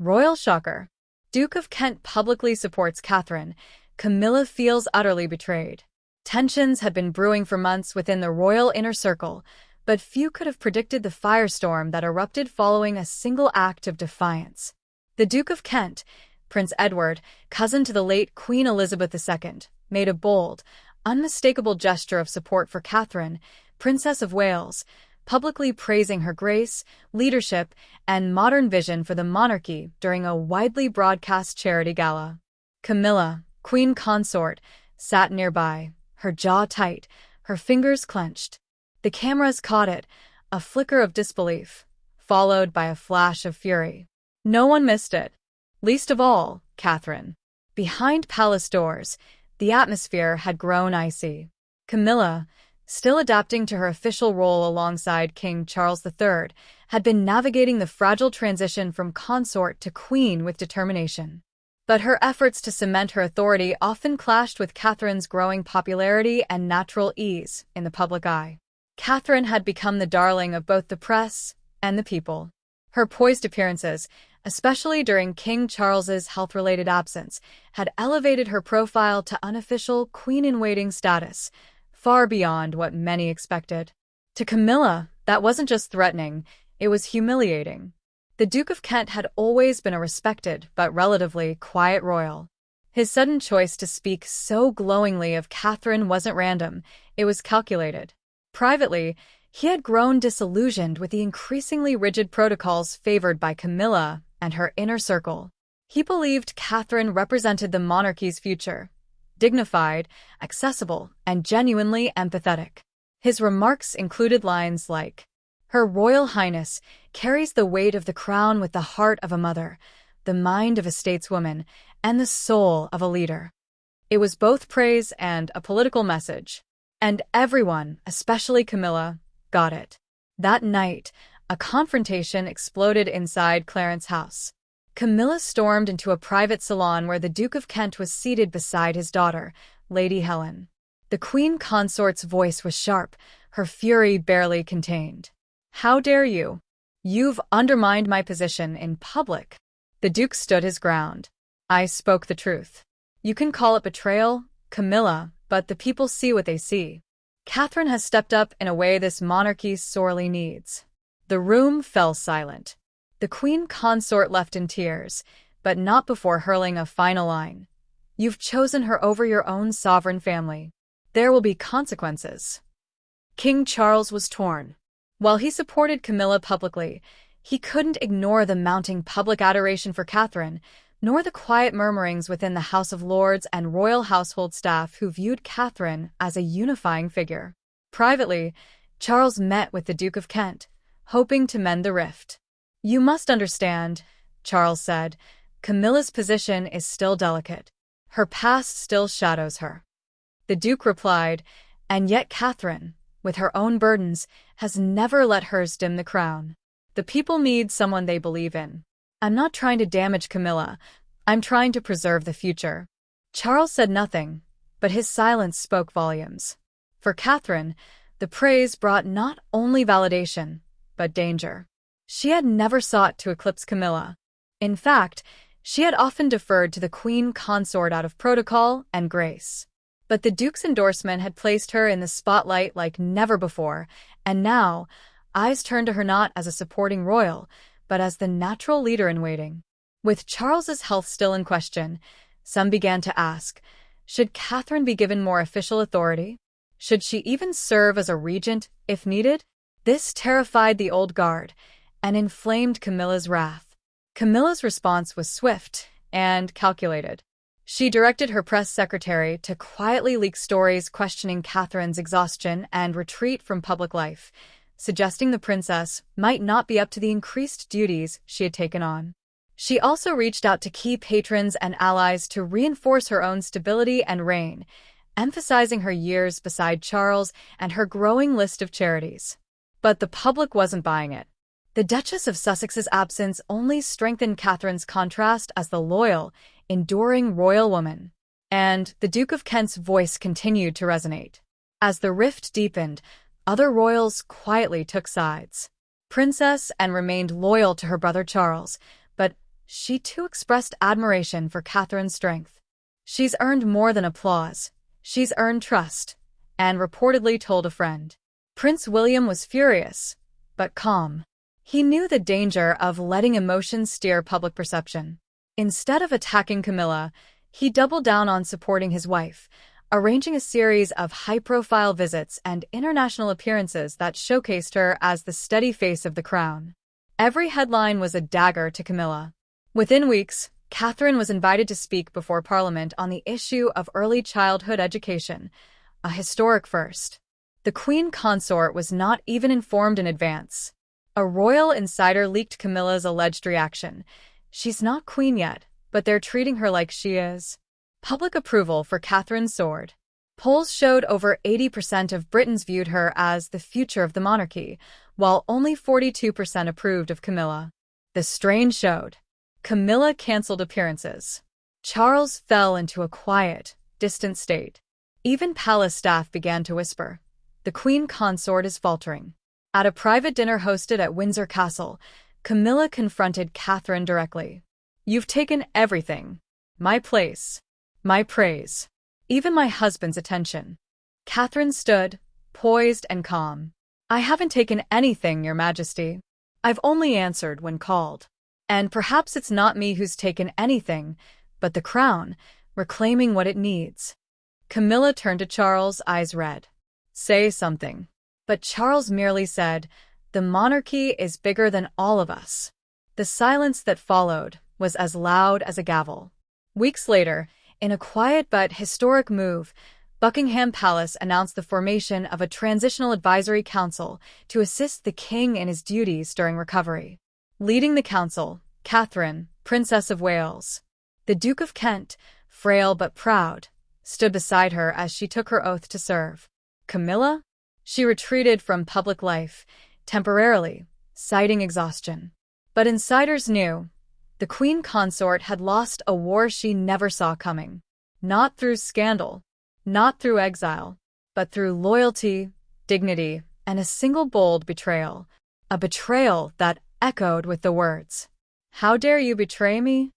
Royal shocker. Duke of Kent publicly supports Catherine. Camilla feels utterly betrayed. Tensions had been brewing for months within the royal inner circle, but few could have predicted the firestorm that erupted following a single act of defiance. The Duke of Kent, Prince Edward, cousin to the late Queen Elizabeth II, made a bold, unmistakable gesture of support for Catherine, Princess of Wales, publicly praising her grace, leadership, and modern vision for the monarchy during a widely broadcast charity gala. Camilla, Queen Consort, sat nearby, her jaw tight, her fingers clenched. The cameras caught it, a flicker of disbelief, followed by a flash of fury. No one missed it. Least of all, Catherine. Behind palace doors, the atmosphere had grown icy. Camilla, still adapting to her official role alongside King Charles III, had been navigating the fragile transition from consort to queen with determination. But her efforts to cement her authority often clashed with Catherine's growing popularity and natural ease in the public eye. Catherine had become the darling of both the press and the people. Her poised appearances, especially during King Charles's health-related absence, had elevated her profile to unofficial queen-in-waiting status, far beyond what many expected. To Camilla, that wasn't just threatening, it was humiliating. The Duke of Kent had always been a respected but relatively quiet royal. His sudden choice to speak so glowingly of Catherine wasn't random, it was calculated. Privately, he had grown disillusioned with the increasingly rigid protocols favored by Camilla and her inner circle. He believed Catherine represented the monarchy's future, dignified, accessible, and genuinely empathetic. His remarks included lines like, "Her Royal Highness carries the weight of the crown with the heart of a mother, the mind of a stateswoman, and the soul of a leader." It was both praise and a political message. And everyone, especially Camilla, got it. That night, a confrontation exploded inside Clarence's house. Camilla stormed into a private salon where the Duke of Kent was seated beside his daughter, Lady Helen. The Queen Consort's voice was sharp, her fury barely contained. "How dare you? You've undermined my position in public." The Duke stood his ground. "I spoke the truth. You can call it betrayal, Camilla, but the people see what they see. Catherine has stepped up in a way this monarchy sorely needs." The room fell silent. The Queen Consort left in tears, but not before hurling a final line. "You've chosen her over your own sovereign family. There will be consequences." King Charles was torn. While he supported Camilla publicly, he couldn't ignore the mounting public adoration for Catherine, nor the quiet murmurings within the House of Lords and royal household staff who viewed Catherine as a unifying figure. Privately, Charles met with the Duke of Kent, hoping to mend the rift. "You must understand," Charles said, "Camilla's position is still delicate. Her past still shadows her." The Duke replied, "And yet Catherine, with her own burdens, has never let hers dim the crown. The people need someone they believe in. I'm not trying to damage Camilla, I'm trying to preserve the future." Charles said nothing, but his silence spoke volumes. For Catherine, the praise brought not only validation, but danger. She had never sought to eclipse Camilla. In fact, she had often deferred to the Queen Consort out of protocol and grace. But the Duke's endorsement had placed her in the spotlight like never before, and now, eyes turned to her not as a supporting royal, but as the natural leader-in-waiting. With Charles's health still in question, some began to ask, should Catherine be given more official authority? Should she even serve as a regent, if needed? This terrified the old guard and inflamed Camilla's wrath. Camilla's response was swift and calculated. She directed her press secretary to quietly leak stories questioning Catherine's exhaustion and retreat from public life, suggesting the princess might not be up to the increased duties she had taken on. She also reached out to key patrons and allies to reinforce her own stability and reign, emphasizing her years beside Charles and her growing list of charities. But the public wasn't buying it. The Duchess of Sussex's absence only strengthened Catherine's contrast as the loyal, enduring royal woman. And the Duke of Kent's voice continued to resonate. As the rift deepened, other royals quietly took sides. Princess Anne remained loyal to her brother Charles, but she too expressed admiration for Catherine's strength. "She's earned more than applause. She's earned trust," Anne reportedly told a friend. Prince William was furious, but calm. He knew the danger of letting emotions steer public perception. Instead of attacking Camilla, he doubled down on supporting his wife, arranging a series of high-profile visits and international appearances that showcased her as the steady face of the crown. Every headline was a dagger to Camilla. Within weeks, Catherine was invited to speak before Parliament on the issue of early childhood education, a historic first. The Queen Consort was not even informed in advance. A royal insider leaked Camilla's alleged reaction. "She's not queen yet, but they're treating her like she is." Public approval for Catherine soared. Polls showed over 80% of Britons viewed her as the future of the monarchy, while only 42% approved of Camilla. The strain showed. Camilla cancelled appearances. Charles fell into a quiet, distant state. Even palace staff began to whisper, "The Queen Consort is faltering." At a private dinner hosted at Windsor Castle, Camilla confronted Catherine directly. "You've taken everything. My place. My praise. Even my husband's attention." Catherine stood, poised and calm. "I haven't taken anything, Your Majesty. I've only answered when called. And perhaps it's not me who's taken anything, but the crown, reclaiming what it needs." Camilla turned to Charles, eyes red. "Say something." But Charles merely said, "The monarchy is bigger than all of us." The silence that followed was as loud as a gavel. Weeks later, in a quiet but historic move, Buckingham Palace announced the formation of a transitional advisory council to assist the king in his duties during recovery. Leading the council, Catherine, Princess of Wales. The Duke of Kent, frail but proud, stood beside her as she took her oath to serve. Camilla? She retreated from public life, temporarily, citing exhaustion. But insiders knew the Queen Consort had lost a war she never saw coming. Not through scandal, not through exile, but through loyalty, dignity, and a single bold betrayal. A betrayal that echoed with the words, "How dare you betray me?"